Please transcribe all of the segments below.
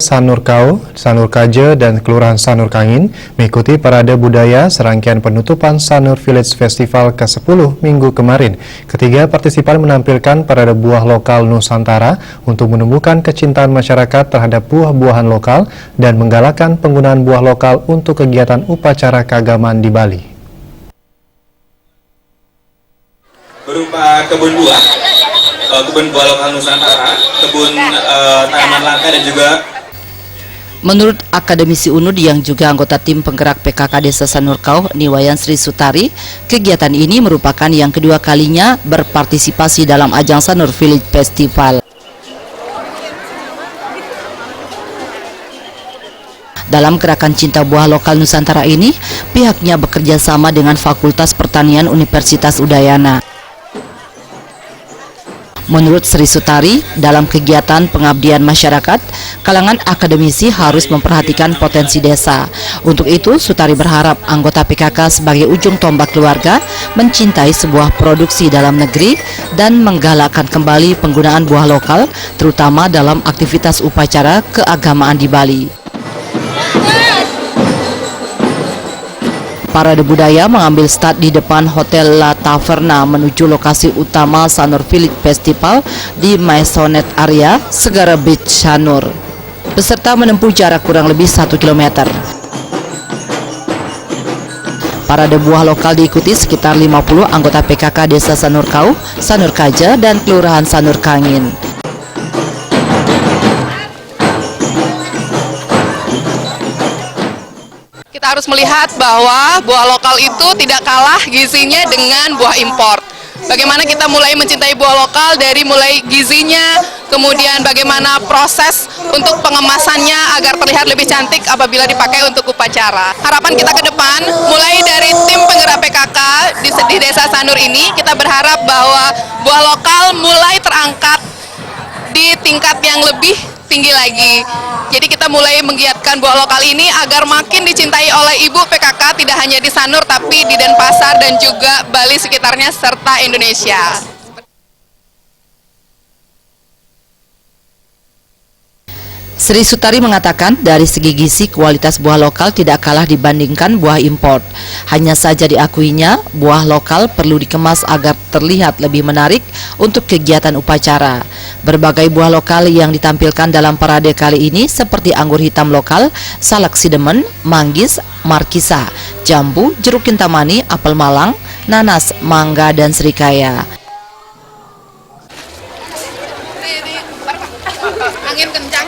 Sanur Kau, Sanur Kaje, dan Kelurahan Sanur Kangin mengikuti parade budaya serangkaian penutupan Sanur Village Festival ke-10 minggu kemarin. Ketiga partisipan menampilkan parade buah lokal Nusantara untuk menumbuhkan kecintaan masyarakat terhadap buah-buahan lokal dan menggalakkan penggunaan buah lokal untuk kegiatan upacara keagamaan di Bali. Berupa kebun buah lokal Nusantara, kebun tanaman langka dan juga. Menurut akademisi UNUD yang juga anggota tim penggerak PKK Desa Sanur Kau, Niwayan Sri Sutari, kegiatan ini merupakan yang kedua kalinya berpartisipasi dalam ajang Sanur Village Festival. Dalam gerakan cinta buah lokal Nusantara ini, pihaknya bekerja sama dengan Fakultas Pertanian Universitas Udayana. Menurut Sri Sutari, dalam kegiatan pengabdian masyarakat, kalangan akademisi harus memperhatikan potensi desa. Untuk itu, Sutari berharap anggota PKK sebagai ujung tombak keluarga mencintai sebuah produksi dalam negeri dan menggalakkan kembali penggunaan buah lokal, terutama dalam aktivitas upacara keagamaan di Bali. Parade budaya mengambil start di depan Hotel La Taverna menuju lokasi utama Sanur Village Festival di Maisonette Area, Segara Beach, Sanur. Peserta menempuh jarak kurang lebih 1 km. Parade buah lokal diikuti sekitar 50 anggota PKK Desa Sanur Kau, Sanur Kaje, dan Kelurahan Sanur Kangin. Kita harus melihat bahwa buah lokal itu tidak kalah gizinya dengan buah impor. Bagaimana kita mulai mencintai buah lokal dari mulai gizinya, kemudian bagaimana proses untuk pengemasannya agar terlihat lebih cantik apabila dipakai untuk upacara. Harapan kita ke depan, mulai dari tim penggerak PKK di Desa Sanur ini, kita berharap bahwa buah lokal mulai terangkat di tingkat yang lebih tinggi lagi. Jadi kita mulai menggiatkan buah lokal ini agar makin dicintai oleh ibu PKK tidak hanya di Sanur tapi di Denpasar dan juga Bali sekitarnya serta Indonesia. Sri Sutari mengatakan dari segi gizi kualitas buah lokal tidak kalah dibandingkan buah impor. Hanya saja diakuinya buah lokal perlu dikemas agar terlihat lebih menarik untuk kegiatan upacara. Berbagai buah lokal yang ditampilkan dalam parade kali ini seperti anggur hitam lokal, salak sidemen, manggis, markisa, jambu, jeruk kintamani, apel malang, nanas, mangga, dan serikaya. Angin kencang.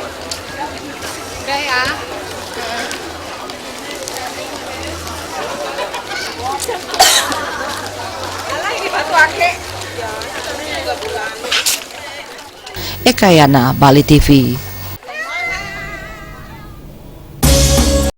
Udah ya. Ekayana, Bali TV.